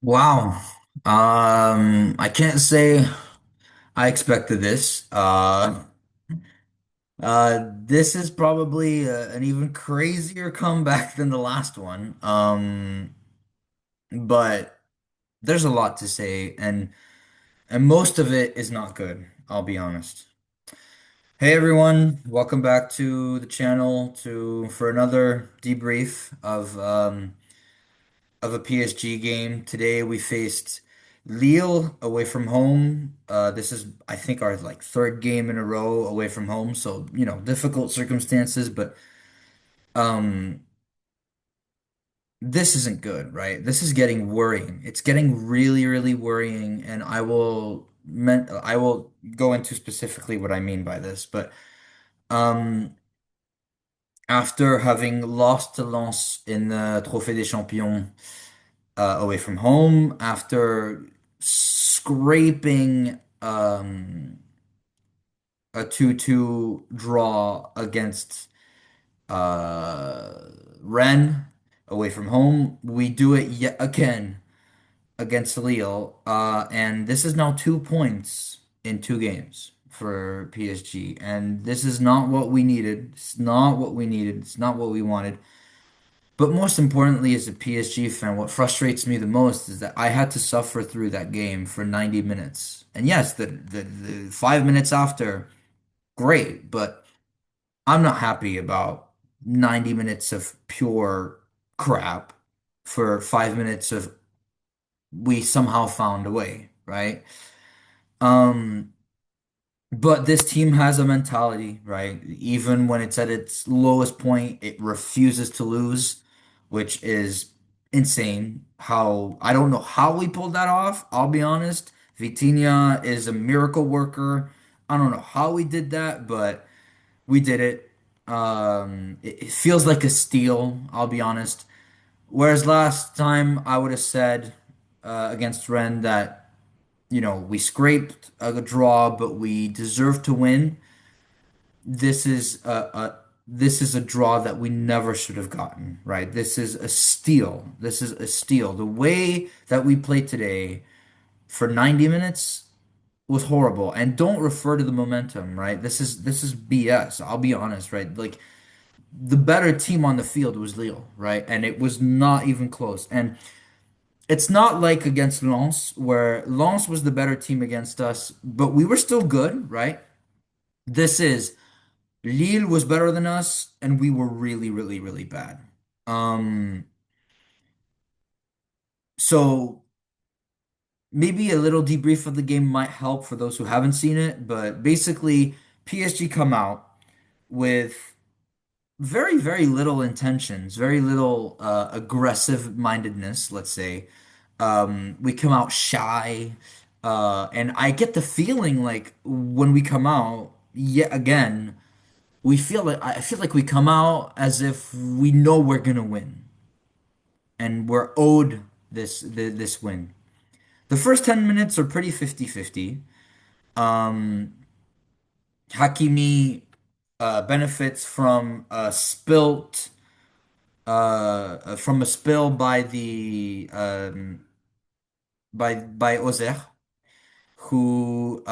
Wow. I can't say I expected this. This is probably an even crazier comeback than the last one. But there's a lot to say, and most of it is not good, I'll be honest. Hey everyone, welcome back to the channel to for another debrief of a PSG game. Today we faced Lille away from home. This is, I think, our like third game in a row away from home. So, difficult circumstances, but um, this isn't good, right? This is getting worrying. It's getting really, really worrying, and I will go into specifically what I mean by this, but um, after having lost to Lens in the Trophée des Champions away from home after scraping a 2-2 draw against uh, Rennes away from home. We do it yet again against Lille, and this is now 2 points in 2 games for PSG, and this is not what we needed. It's not what we needed. It's not what we wanted. But most importantly, as a PSG fan, what frustrates me the most is that I had to suffer through that game for 90 minutes. And yes, the 5 minutes after, great, but I'm not happy about 90 minutes of pure crap for 5 minutes of we somehow found a way, right? Um, But this team has a mentality, right? Even when it's at its lowest point, it refuses to lose, which is insane. How I don't know how we pulled that off. I'll be honest. Vitinha is a miracle worker. I don't know how we did that, but we did it. It feels like a steal, I'll be honest. Whereas last time I would have said against Rennes that we scraped a draw, but we deserve to win. This is a draw that we never should have gotten, right? This is a steal. This is a steal. The way that we played today for 90 minutes was horrible. And don't refer to the momentum, right? This is BS. I'll be honest, right? Like the better team on the field was Lille, right? And it was not even close. And it's not like against Lens, where Lens was the better team against us, but we were still good, right? This is Lille was better than us, and we were really, really, really bad. Um, so maybe a little debrief of the game might help for those who haven't seen it, but basically, PSG come out with very, very little intentions, very little aggressive mindedness, let's say. We come out shy, and I get the feeling like when we come out, yet again, I feel like we come out as if we know we're gonna win and we're owed this win. The first 10 minutes are pretty 50-50. Um, Hakimi benefits from a spill by the by Ozer, who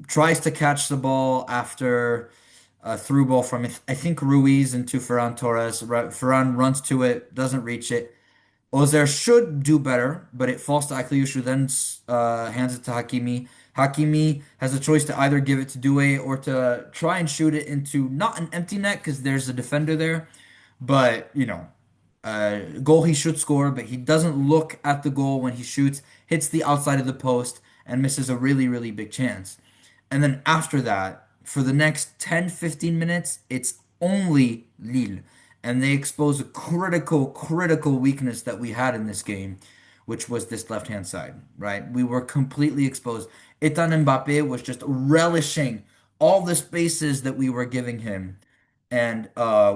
tries to catch the ball after a through ball from I think Ruiz into Ferran Torres. Ferran runs to it, doesn't reach it. Ozer should do better, but it falls to Akliush, who then hands it to Hakimi. Hakimi has a choice to either give it to Doué or to try and shoot it into not an empty net because there's a defender there, but goal he should score, but he doesn't look at the goal when he shoots, hits the outside of the post, and misses a really, really big chance. And then after that, for the next 10, 15 minutes, it's only Lille. And they expose a critical, critical weakness that we had in this game, which was this left-hand side, right? We were completely exposed. Etan Mbappe was just relishing all the spaces that we were giving him, and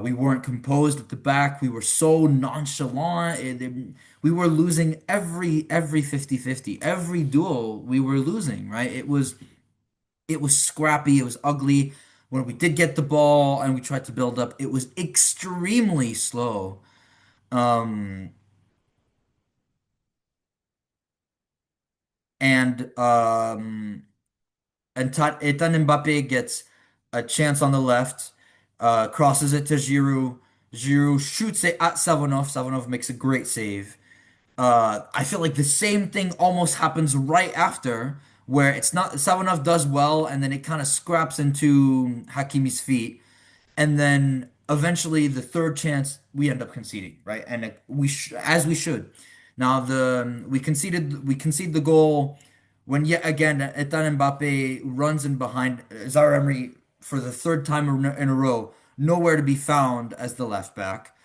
we weren't composed at the back. We were so nonchalant. We were losing every 50-50. Every duel we were losing, right? It was scrappy, it was ugly. When we did get the ball and we tried to build up, it was extremely slow. Um and Ethan Mbappe gets a chance on the left, crosses it to Giroud. Giroud shoots it at Savonov. Savonov makes a great save. I feel like the same thing almost happens right after, where it's not Savonov does well, and then it kind of scraps into Hakimi's feet, and then eventually the third chance we end up conceding, right? And as we should. Now we concede the goal when yet again Ethan Mbappe runs in behind Zaire Emery for the third time in a row, nowhere to be found as the left back.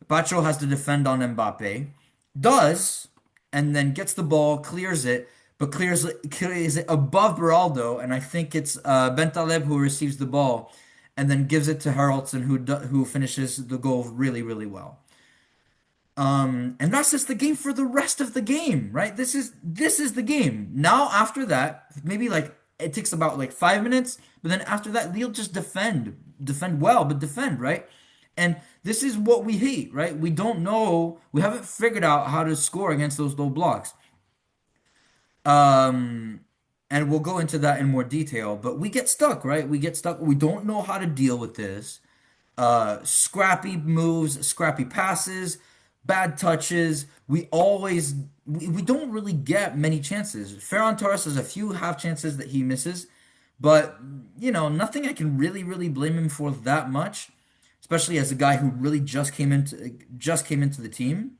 Pacho has to defend on Mbappe, does, and then gets the ball, clears it, but clears it above Beraldo, and I think it's Bentaleb who receives the ball, and then gives it to Haraldson, who finishes the goal really, really well. And that's just the game for the rest of the game, right? This is the game. Now after that, maybe like it takes about like 5 minutes, but then after that, Lille just defend well, but defend, right? And this is what we hate, right? We don't know, we haven't figured out how to score against those low blocks. Um, and we'll go into that in more detail, but we get stuck, right? We get stuck. We don't know how to deal with this. Scrappy moves, scrappy passes, bad touches. We don't really get many chances. Ferran Torres has a few half chances that he misses, but nothing I can really blame him for that much, especially as a guy who really just came into the team.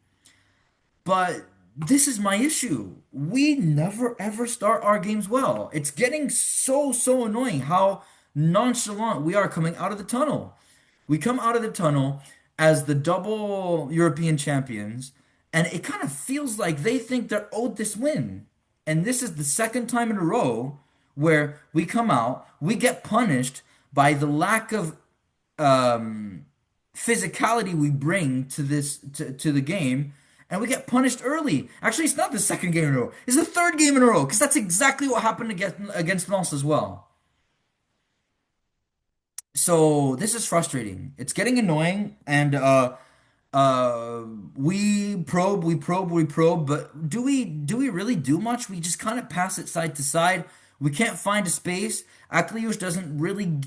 But this is my issue. We never ever start our games well. It's getting so annoying how nonchalant we are coming out of the tunnel. We come out of the tunnel as the double European champions, and it kind of feels like they think they're owed this win. And this is the second time in a row where we come out, we get punished by the lack of um, physicality we bring to the game, and we get punished early. Actually, it's not the second game in a row. It's the third game in a row because that's exactly what happened against Lens as well. So this is frustrating. It's getting annoying, and uh, we probe, but do we really do much? We just kind of pass it side to side. We can't find a space. Akliush doesn't really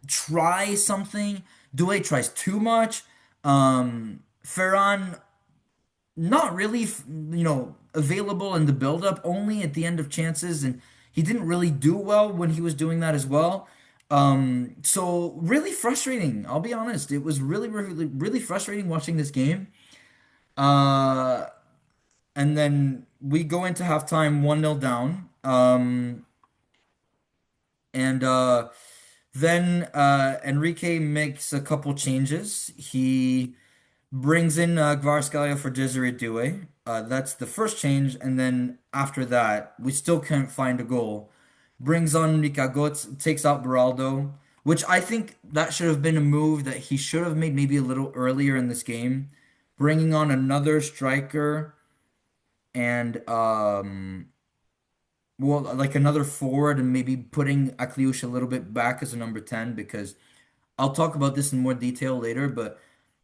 try something. Doué tries too much. Ferran not really, available in the build-up, only at the end of chances, and he didn't really do well when he was doing that as well. So really frustrating. I'll be honest. It was really frustrating watching this game. Uh, and then we go into halftime 1-0 down. And then Enrique makes a couple changes. He brings in Kvaratskhelia for Desiree Doué. That's the first change, and then after that, we still can't find a goal. Brings on Mika Götze, takes out Beraldo, which I think that should have been a move that he should have made maybe a little earlier in this game. Bringing on another striker and well, like another forward, and maybe putting Akliush a little bit back as a number 10, because I'll talk about this in more detail later, but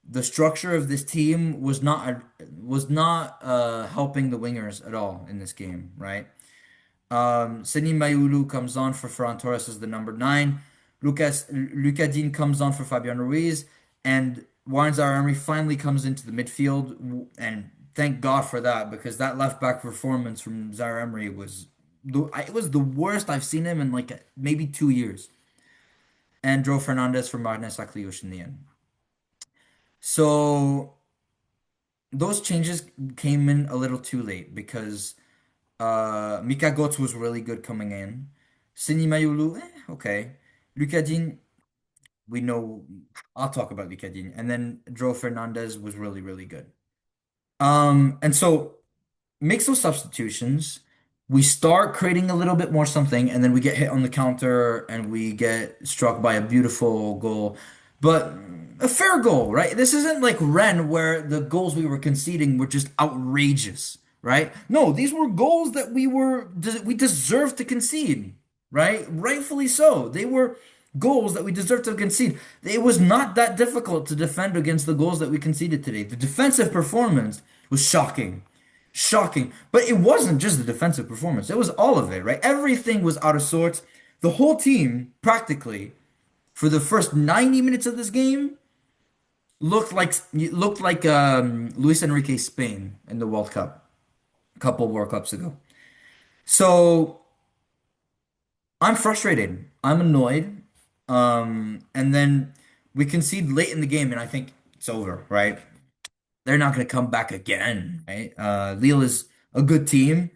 the structure of this team was not helping the wingers at all in this game, right? Seni Mayulu comes on for Ferran Torres as the number 9. Lucadine comes on for Fabian Ruiz, and Warren Zaire finally comes into the midfield, and thank God for that, because that left back performance from Zaire Emery it was the worst I've seen him in like maybe 2 years. And Joe Fernandez for Magnus Akliush in the end. So those changes came in a little too late because Mika Götze was really good coming in. Sini Mayulu, okay. Lucadine, we know. I'll talk about Lucadine, and then Joe Fernandez was really good. And so makes those substitutions. We start creating a little bit more something, and then we get hit on the counter and we get struck by a beautiful goal. But a fair goal, right? This isn't like Rennes where the goals we were conceding were just outrageous, right? No, these were goals that we deserved to concede, right? Rightfully so. They were goals that we deserved to concede. It was not that difficult to defend against the goals that we conceded today. The defensive performance was shocking. Shocking. But it wasn't just the defensive performance, it was all of it, right? Everything was out of sorts. The whole team, practically, for the first 90 minutes of this game, looked like Luis Enrique Spain in the World Cup a couple World Cups ago. So I'm frustrated. I'm annoyed. And then we concede late in the game, and I think it's over, right? They're not going to come back again, right? Lille is a good team.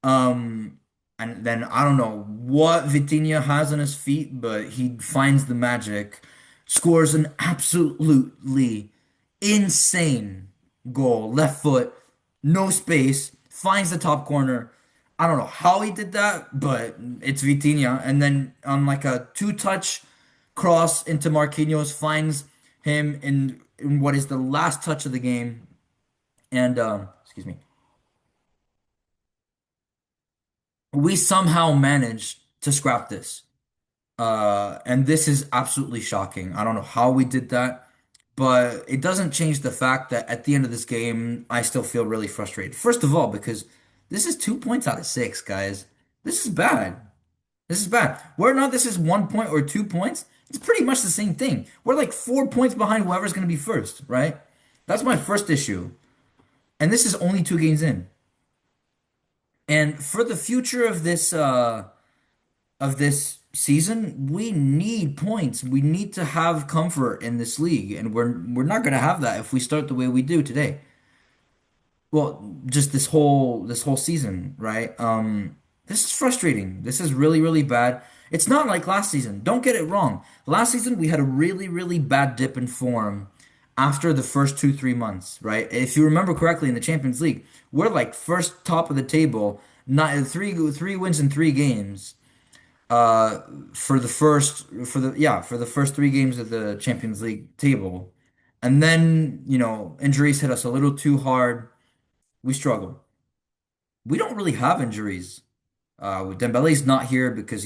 Um, and then I don't know what Vitinha has on his feet, but he finds the magic, scores an absolutely insane goal, left foot, no space, finds the top corner. I don't know how he did that, but it's Vitinha. And then on like a two-touch cross into Marquinhos, finds him in what is the last touch of the game. And excuse me, we somehow managed to scrap this. And this is absolutely shocking. I don't know how we did that, but it doesn't change the fact that at the end of this game, I still feel really frustrated. First of all, because this is 2 points out of six, guys. This is bad. This is bad. Whether or not this is 1 point or 2 points, it's pretty much the same thing. We're like 4 points behind whoever's going to be first, right? That's my first issue. And this is only 2 games in. And for the future of this season, we need points. We need to have comfort in this league, and we're not going to have that if we start the way we do today. Well, just this whole season, right? This is frustrating. This is really, really bad. It's not like last season. Don't get it wrong. Last season we had a really, really bad dip in form after the first 2, 3 months, right? If you remember correctly in the Champions League, we're like first top of the table, not three wins in 3 games. For the first 3 games of the Champions League table. And then, injuries hit us a little too hard. We struggle. We don't really have injuries. Dembele's not here because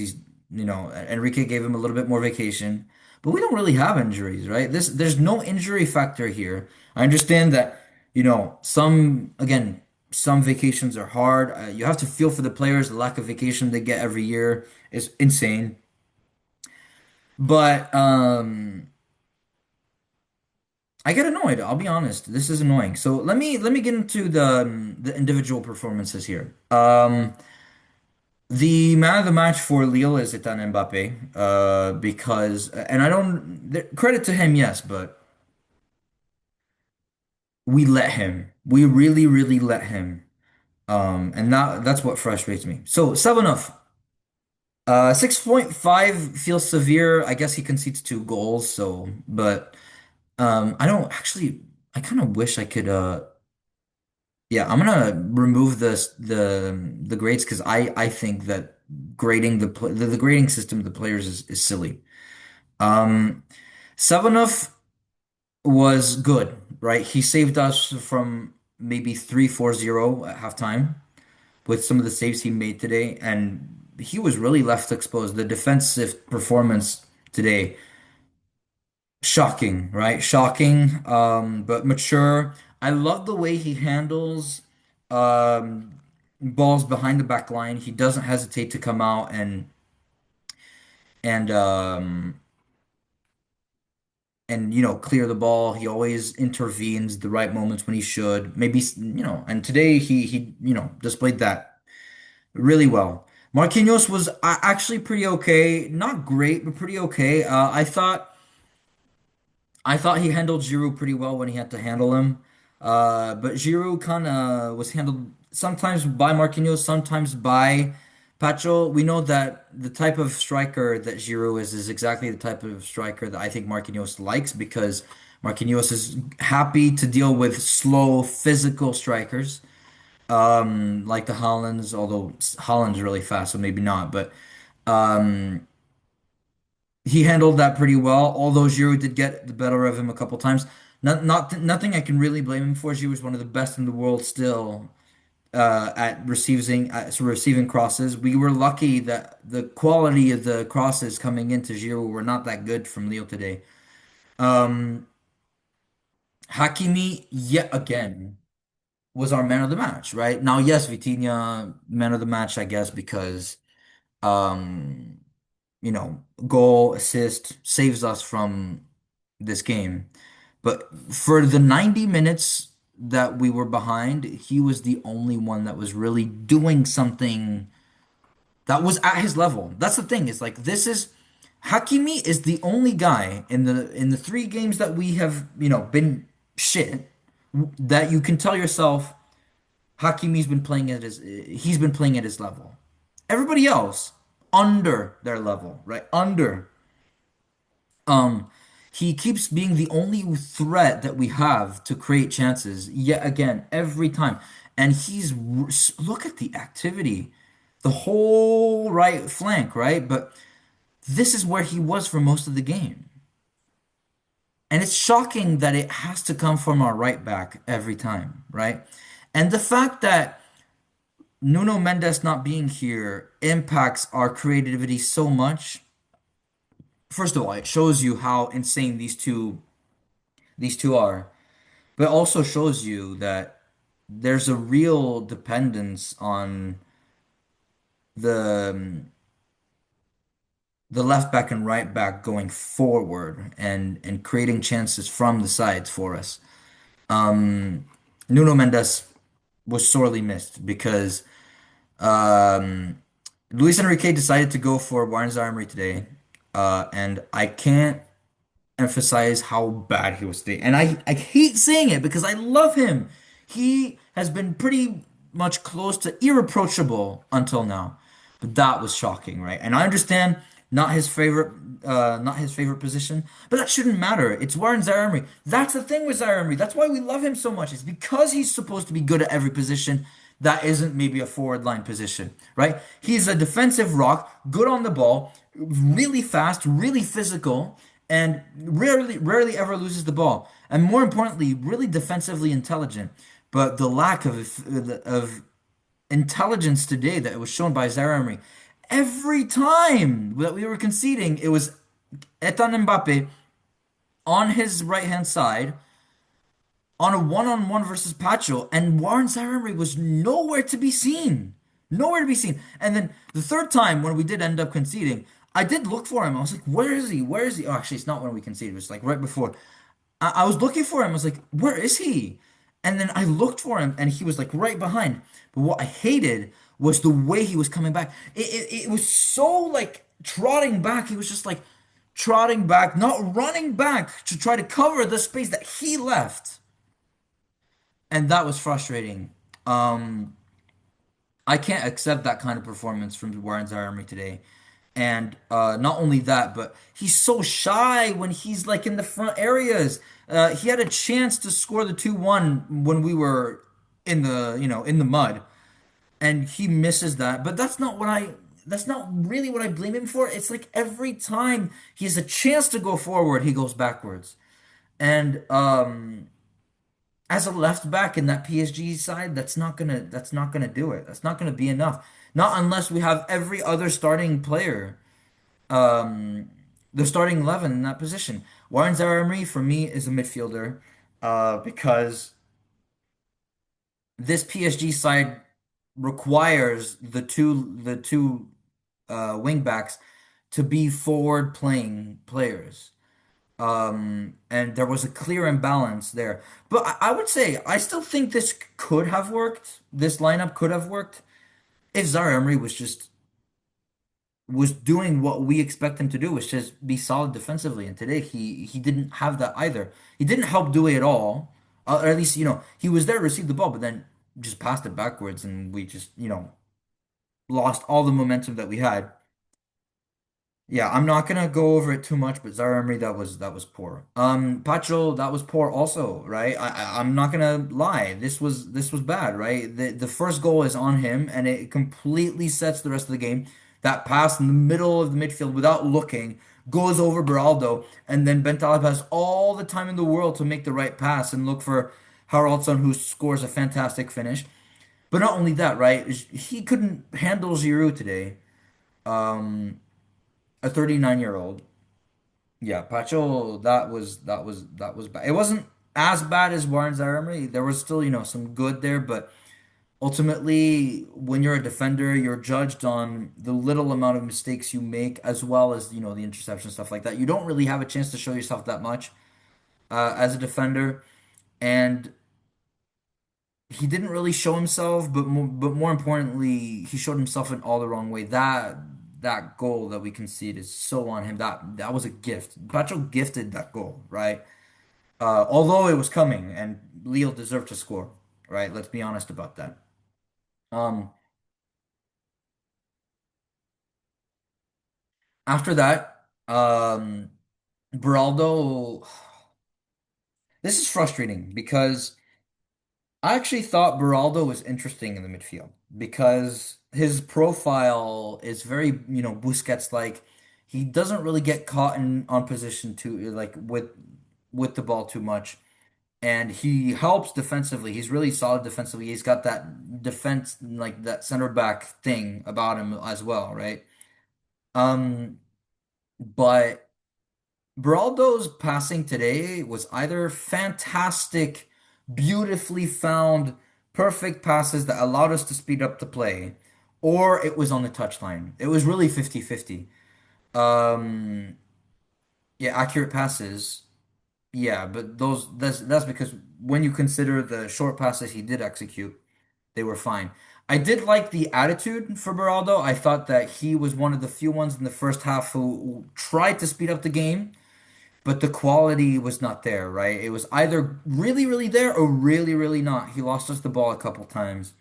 Enrique gave him a little bit more vacation, but we don't really have injuries, right? There's no injury factor here. I understand that, some vacations are hard. You have to feel for the players. The lack of vacation they get every year is insane. But I get annoyed. I'll be honest. This is annoying. So let me get into the individual performances here. The man of the match for Lille is Ethan Mbappe. Because and I don't credit to him, yes, but we let him. We really, really let him. And that's what frustrates me. So 7-0. 6.5 feels severe. I guess he concedes 2 goals. So, but I don't actually. I kind of wish I could. Yeah, I'm gonna remove the grades because I think that the grading system of the players is silly. Um, Savinov was good, right? He saved us from maybe 3-4-0 at halftime with some of the saves he made today, and he was really left exposed. The defensive performance today, shocking, right? Shocking, but mature. I love the way he handles um, balls behind the back line. He doesn't hesitate to come out and clear the ball. He always intervenes the right moments when he should. Maybe, and today he displayed that really well. Marquinhos was actually pretty okay. Not great, but pretty okay. I thought he handled Giroud pretty well when he had to handle him. But Giroud kind of was handled sometimes by Marquinhos, sometimes by Pacho. We know that the type of striker that Giroud is exactly the type of striker that I think Marquinhos likes because Marquinhos is happy to deal with slow, physical strikers, like the Hollands, although Holland's really fast, so maybe not. But he handled that pretty well, although Giroud did get the better of him a couple times. Nothing I can really blame him for. Giroud was one of the best in the world still at receiving crosses. We were lucky that the quality of the crosses coming into Giroud were not that good from Leo today. Um, Hakimi yet again. was our man of the match, right? Now, yes, Vitinha, man of the match, I guess, because um, goal, assist, saves us from this game. But for the 90 minutes that we were behind, he was the only one that was really doing something that was at his level. That's the thing. Is like this is Hakimi is the only guy in the three games that we have, been shit that you can tell yourself Hakimi's been playing at his he's been playing at his level. Everybody else under their level, right? Under. Um, he keeps being the only threat that we have to create chances yet again every time. And look at the activity, the whole right flank, right? But this is where he was for most of the game. And it's shocking that it has to come from our right back every time, right? And the fact that Nuno Mendes not being here impacts our creativity so much. First of all, it shows you how insane these two are, but also shows you that there's a real dependence on the the left back and right back going forward and creating chances from the sides for us. Nuno Mendes was sorely missed because um, Luis Enrique decided to go for Warren Zaire today, and I can't emphasize how bad he was today. And I hate saying it because I love him. He has been pretty much close to irreproachable until now. But that was shocking, right? And I understand not his favorite position, but that shouldn't matter. It's Warren Zaire. That's the thing with Zaire. That's why we love him so much. It's because he's supposed to be good at every position that isn't maybe a forward line position, right? He's a defensive rock, good on the ball, really fast, really physical, and rarely ever loses the ball. And more importantly, really defensively intelligent. But the lack of intelligence today that was shown by Zaire Emery, every time that we were conceding, it was Etan Mbappe on his right hand side on a one-on-one versus Pacho, and Warren Zaire was nowhere to be seen. Nowhere to be seen. And then the third time when we did end up conceding, I did look for him. I was like, where is he? Where is he? Oh, actually, it's not when we conceded. It was like right before. I was looking for him. I was like, where is he? And then I looked for him, and he was like right behind. But what I hated was the way he was coming back. It was so like trotting back. He was just like trotting back, not running back to try to cover the space that he left. And that was frustrating. Um, I can't accept that kind of performance from Warren Zaire today. And not only that, but he's so shy when he's like in the front areas. He had a chance to score the 2-1 when we were in the mud, and he misses that. But that's not really what I blame him for. It's like every time he has a chance to go forward, he goes backwards. And as a left back in that PSG side, that's not gonna do it. That's not gonna be enough. Not unless we have every other starting player, the starting 11 in that position. Warren Zaire for me is a midfielder, because this PSG side requires the two wing backs to be forward playing players. And there was a clear imbalance there. But I would say I still think this could have worked. This lineup could have worked if Zaire Emery was doing what we expect him to do, which is be solid defensively. And today he didn't have that either. He didn't help Due at all. Or at least, he was there to receive the ball, but then just passed it backwards, and we just, lost all the momentum that we had. Yeah, I'm not gonna go over it too much, but Zaire Emery, that was poor. Pacho, that was poor also, right? I'm not gonna lie. This was bad, right? The first goal is on him, and it completely sets the rest of the game. That pass in the middle of the midfield without looking goes over Beraldo, and then Bentaleb has all the time in the world to make the right pass and look for Haraldsson, who scores a fantastic finish. But not only that, right? He couldn't handle Giroud today. A 39-year-old. Yeah, Pacho, that was bad. It wasn't. as bad as Warren Zaire. There was still, some good there, but ultimately, when you're a defender, you're judged on the little amount of mistakes you make, as well as, the interception stuff like that. You don't really have a chance to show yourself that much as a defender, and he didn't really show himself. But more importantly, he showed himself in all the wrong way. That goal that we conceded is so on him. That was a gift. Pacho gifted that goal, right? Although it was coming, and Lille deserved to score, right? Let's be honest about that. Um, After that, Beraldo, this is frustrating because I actually thought Beraldo was interesting in the midfield because his profile is very, Busquets-like. He doesn't really get caught in on position too, like with the ball too much. And he helps defensively. He's really solid defensively. He's got that defense, like that center back thing about him as well, right? Um, but Beraldo's passing today was either fantastic, beautifully found, perfect passes that allowed us to speed up the play, or it was on the touchline. It was really 50-50. Um, yeah, accurate passes. Yeah, but that's because when you consider the short passes he did execute, they were fine. I did like the attitude for Beraldo. I thought that he was one of the few ones in the first half who tried to speed up the game, but the quality was not there, right? It was either really, really there or really, really not. He lost us the ball a couple times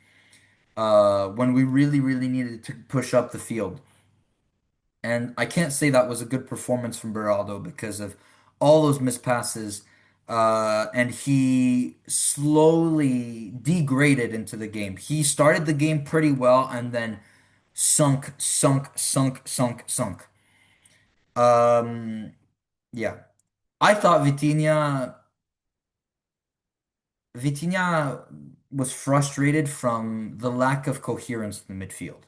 when we really, really needed to push up the field. And I can't say that was a good performance from Beraldo because of all those missed passes. And he slowly degraded into the game. He started the game pretty well and then sunk, sunk, sunk, sunk, sunk. Um, yeah. I thought Vitinha was frustrated from the lack of coherence in the midfield.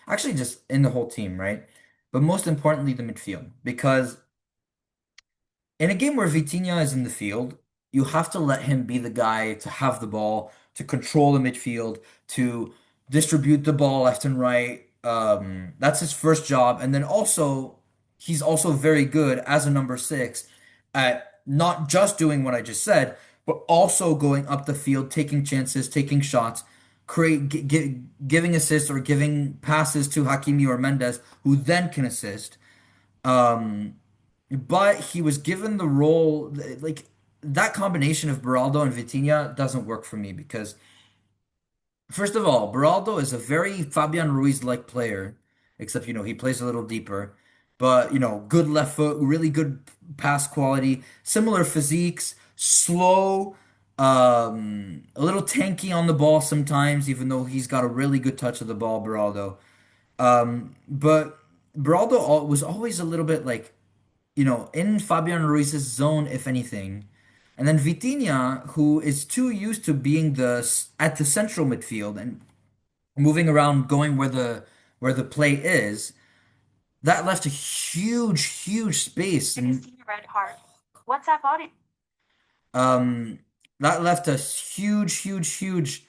Actually, just in the whole team, right? But most importantly, the midfield. Because in a game where Vitinha is in the field, you have to let him be the guy to have the ball, to control the midfield, to distribute the ball left and right. That's his first job. And then also, he's also very good as a number six at not just doing what I just said, but also going up the field, taking chances, taking shots, giving assists or giving passes to Hakimi or Mendes, who then can assist. Um, but he was given the role, like that combination of Beraldo and Vitinha doesn't work for me because, first of all, Beraldo is a very Fabian Ruiz-like player, except, he plays a little deeper. But, good left foot, really good pass quality, similar physiques, slow, a little tanky on the ball sometimes, even though he's got a really good touch of the ball, Beraldo. But Beraldo was always a little bit like, in Fabian Ruiz's zone, if anything. And then Vitinha, who is too used to being at the central midfield and moving around, going where the play is, that left a huge, huge space. And um, that left a huge, huge, huge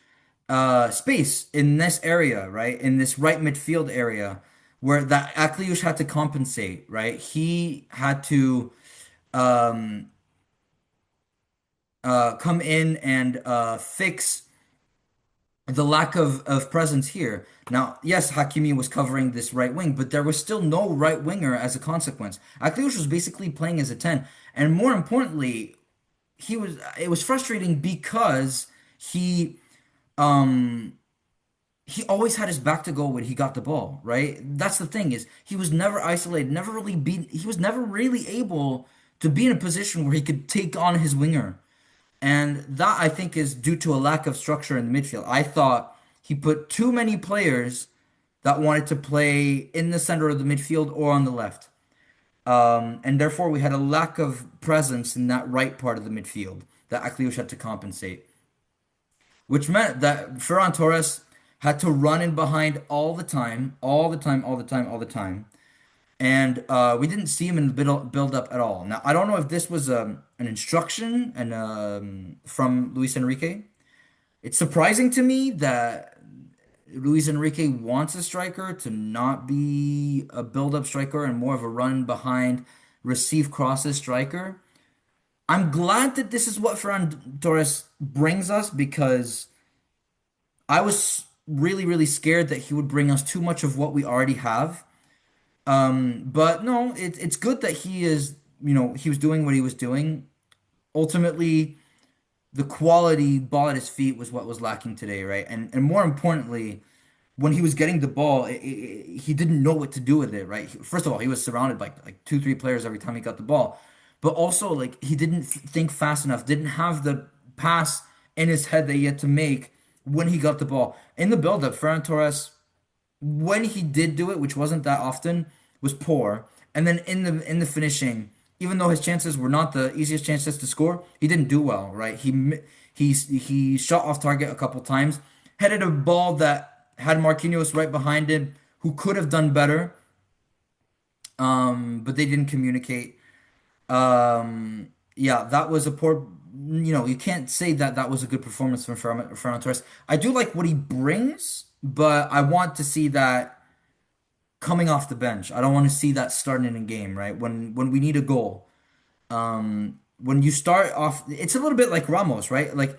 space in this area, right? In this right midfield area, where that Akliush had to compensate, right? He had to um come in and fix the lack of presence here. Now, yes, Hakimi was covering this right wing, but there was still no right winger as a consequence. Akliush was basically playing as a 10. And more importantly, it was frustrating because he um he always had his back to goal when he got the ball, right? That's the thing is he was never isolated, he was never really able to be in a position where he could take on his winger. And that I think is due to a lack of structure in the midfield. I thought he put too many players that wanted to play in the center of the midfield or on the left. And therefore, we had a lack of presence in that right part of the midfield that Akliush had to compensate, which meant that Ferran Torres had to run in behind all the time, all the time, all the time, all the time. And we didn't see him in the build up at all. Now, I don't know if this was an instruction and from Luis Enrique. It's surprising to me that Luis Enrique wants a striker to not be a build-up striker and more of a run behind, receive crosses striker. I'm glad that this is what Ferran Torres brings us because I was really, really scared that he would bring us too much of what we already have. But no, it's good that he was doing what he was doing. Ultimately, the quality ball at his feet was what was lacking today, right? And more importantly, when he was getting the ball, he didn't know what to do with it, right? First of all, he was surrounded by like two, three players every time he got the ball, but also like he didn't think fast enough, didn't have the pass in his head that he had to make when he got the ball. In the build-up, Ferran Torres when he did do it, which wasn't that often, was poor. And then in the finishing, even though his chances were not the easiest chances to score, he didn't do well, right? He shot off target a couple times, headed a ball that had Marquinhos right behind him, who could have done better, but they didn't communicate. Yeah, that was a poor. You can't say that that was a good performance from Ferran Torres. I do like what he brings, but I want to see that coming off the bench. I don't want to see that starting in a game, right? When we need a goal. When you start off, it's a little bit like Ramos, right? Like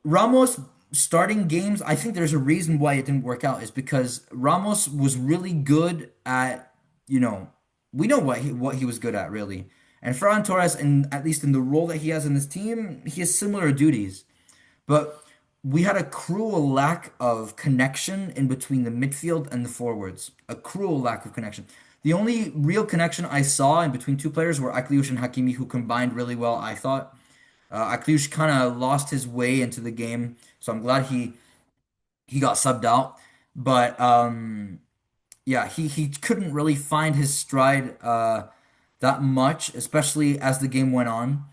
Ramos starting games, I think there's a reason why it didn't work out is because Ramos was really good at, you know, we know what he was good at really. And Ferran Torres, and at least in the role that he has in this team, he has similar duties. But we had a cruel lack of connection in between the midfield and the forwards. A cruel lack of connection. The only real connection I saw in between two players were Akliush and Hakimi, who combined really well, I thought. Akliush kind of lost his way into the game, so I'm glad he got subbed out. But yeah, he couldn't really find his stride that much, especially as the game went on.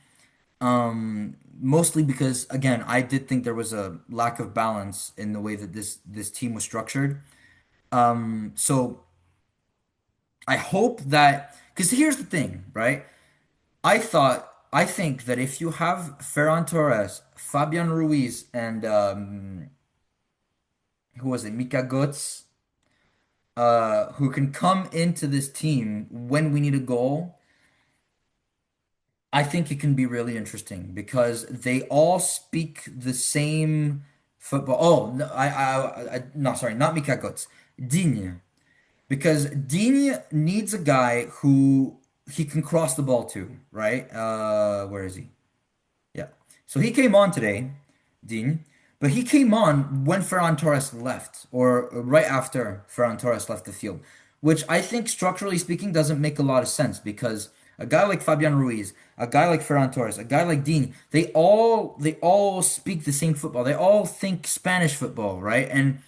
Mostly because again, I did think there was a lack of balance in the way that this team was structured. So I hope that because here's the thing, right? I think that if you have Ferran Torres, Fabian Ruiz, and who was it, Mika Götze, who can come into this team when we need a goal, I think it can be really interesting because they all speak the same football. Oh, no, no, sorry, not Mika Götze, Digne. Because Digne needs a guy who he can cross the ball to, right? Where is he? Yeah. So he came on today, Dean, but he came on when Ferran Torres left, or right after Ferran Torres left the field, which I think structurally speaking doesn't make a lot of sense because a guy like Fabian Ruiz, a guy like Ferran Torres, a guy like Dean, they all speak the same football. They all think Spanish football, right? And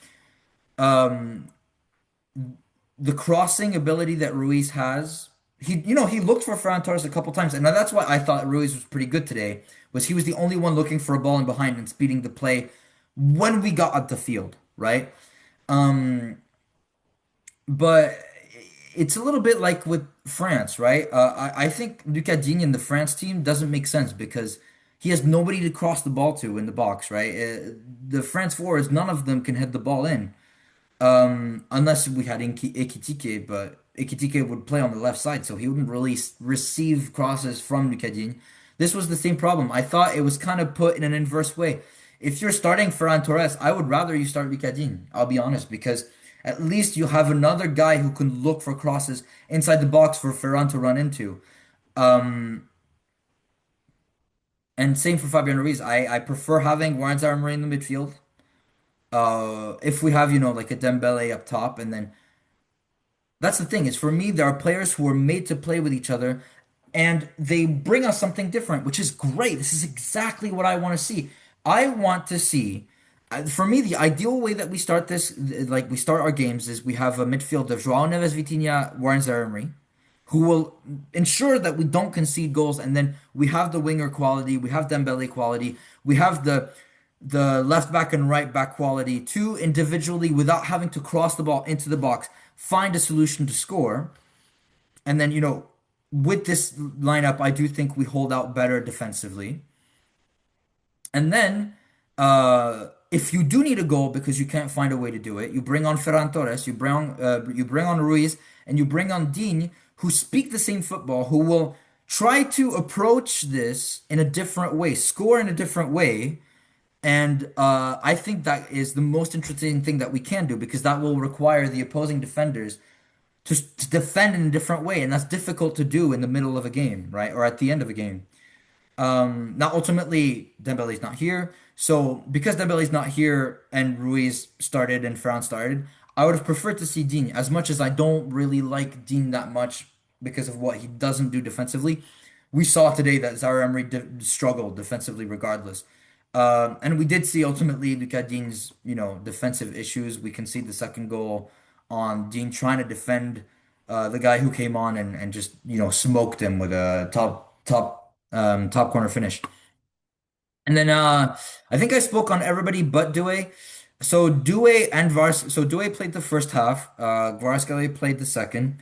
the crossing ability that Ruiz has, he looked for Ferran Torres a couple times, and that's why I thought Ruiz was pretty good today. Was he was the only one looking for a ball in behind and speeding the play when we got up the field, right? But it's a little bit like with France, right? I think Lucas Digne in the France team doesn't make sense because he has nobody to cross the ball to in the box, right? The France forwards, none of them can head the ball in. Unless we had Ekitike, but Ekitike would play on the left side, so he wouldn't really receive crosses from Lucadine. This was the same problem. I thought it was kind of put in an inverse way. If you're starting Ferran Torres, I would rather you start Lucadine, I'll be honest, because at least you have another guy who can look for crosses inside the box for Ferran to run into. Um, and same for Fabian Ruiz. I prefer having Warren Zaire in the midfield. If we have, like a Dembele up top, and then that's the thing is for me, there are players who are made to play with each other and they bring us something different, which is great. This is exactly what I want to see. I want to see, for me, the ideal way that we start this, like we start our games, is we have a midfield of João Neves, Vitinha, Warren Zaire, who will ensure that we don't concede goals, and then we have the winger quality, we have Dembele quality, we have the left back and right back quality to individually, without having to cross the ball into the box, find a solution to score. And then, with this lineup, I do think we hold out better defensively. And then, if you do need a goal because you can't find a way to do it, you bring on Ferran Torres, you bring on Ruiz, and you bring on Dean, who speak the same football, who will try to approach this in a different way, score in a different way. And I think that is the most interesting thing that we can do, because that will require the opposing defenders to defend in a different way, and that's difficult to do in the middle of a game, right? Or at the end of a game. Now, ultimately, Dembele's not here. So, because Dembele's not here and Ruiz started and Ferran started, I would have preferred to see Dean. As much as I don't really like Dean that much because of what he doesn't do defensively, we saw today that Zaire Emery struggled defensively regardless. And we did see ultimately Lucas Dean's, defensive issues. We can see the second goal on Dean trying to defend the guy who came on and just, smoked him with a top corner finish. And then I think I spoke on everybody but Doué. So Doué played the first half. Kvaratskhelia played the second.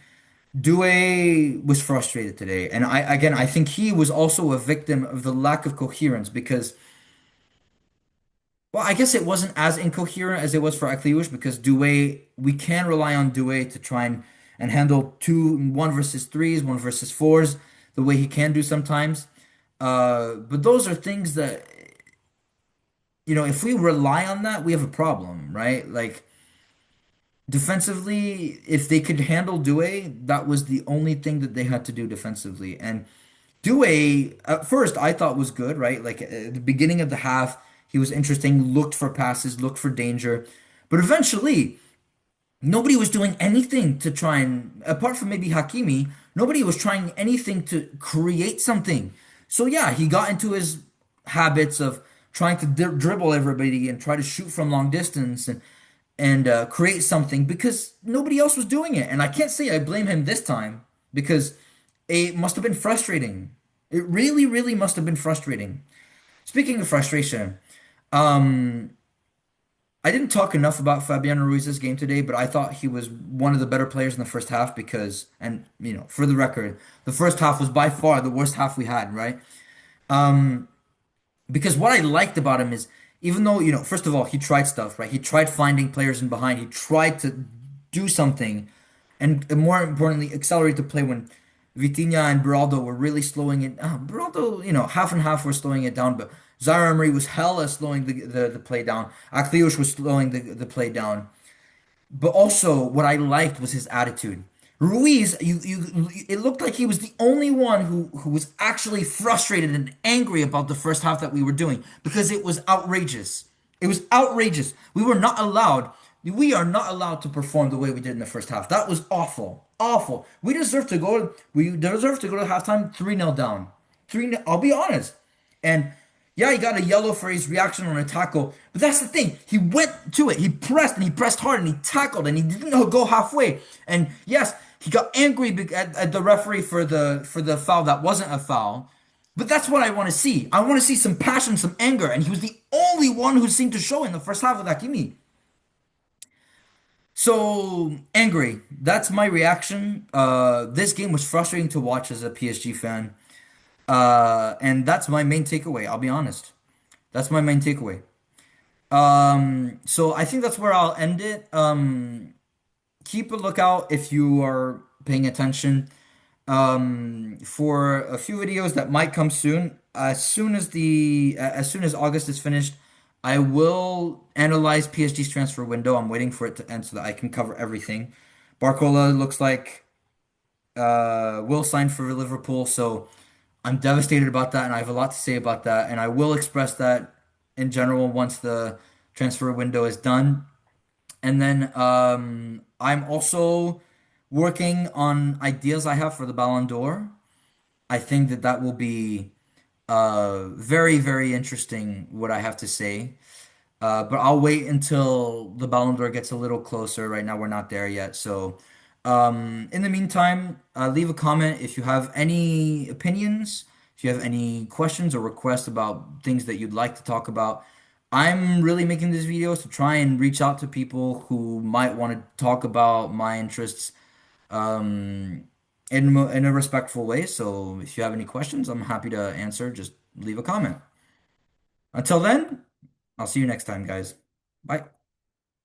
Doué was frustrated today, and I think he was also a victim of the lack of coherence because, well, I guess it wasn't as incoherent as it was for Akliouche, because Doué, we can rely on Doué to try and handle one versus threes, one versus fours, the way he can do sometimes. But those are things that, if we rely on that, we have a problem, right? Like defensively, if they could handle Doué, that was the only thing that they had to do defensively. And Doué, at first, I thought was good, right? Like at the beginning of the half, he was interesting, looked for passes, looked for danger. But eventually, nobody was doing anything to try and, apart from maybe Hakimi, nobody was trying anything to create something. So yeah, he got into his habits of trying to dribble everybody and try to shoot from long distance and create something because nobody else was doing it. And I can't say I blame him this time because it must have been frustrating. It really, really must have been frustrating. Speaking of frustration, I didn't talk enough about Fabian Ruiz's game today, but I thought he was one of the better players in the first half because, and for the record, the first half was by far the worst half we had, right? Because what I liked about him is, even though, first of all, he tried stuff, right? He tried finding players in behind. He tried to do something, and more importantly, accelerate the play when Vitinha and Beraldo were really slowing it. Beraldo, half and half were slowing it down, but Zaire Emery was hella slowing the play down. Akliouche was slowing the play down. But also, what I liked was his attitude. Ruiz, it looked like he was the only one who was actually frustrated and angry about the first half that we were doing because it was outrageous. It was outrageous. We are not allowed to perform the way we did in the first half. That was awful. Awful. We deserve to go to halftime 3-0 down. 3-0, I'll be honest. And yeah, he got a yellow for his reaction on a tackle, but that's the thing. He went to it. He pressed and he pressed hard and he tackled and he didn't go halfway. And yes, he got angry at the referee for the foul that wasn't a foul. But that's what I want to see. I want to see some passion, some anger, and he was the only one who seemed to show in the first half with Hakimi. So angry. That's my reaction. This game was frustrating to watch as a PSG fan. And that's my main takeaway. I'll be honest. That's my main takeaway. So I think that's where I'll end it. Keep a lookout if you are paying attention for a few videos that might come soon. As soon as August is finished, I will analyze PSG's transfer window. I'm waiting for it to end so that I can cover everything. Barcola looks like will sign for Liverpool, so I'm devastated about that, and I have a lot to say about that, and I will express that in general once the transfer window is done. And then I'm also working on ideas I have for the Ballon d'Or. I think that that will be very, very interesting what I have to say. But I'll wait until the Ballon d'Or gets a little closer. Right now, we're not there yet. So, in the meantime, leave a comment if you have any opinions, if you have any questions or requests about things that you'd like to talk about. I'm really making these videos to try and reach out to people who might want to talk about my interests um, in a respectful way. So if you have any questions, I'm happy to answer. Just leave a comment. Until then, I'll see you next time, guys. Bye.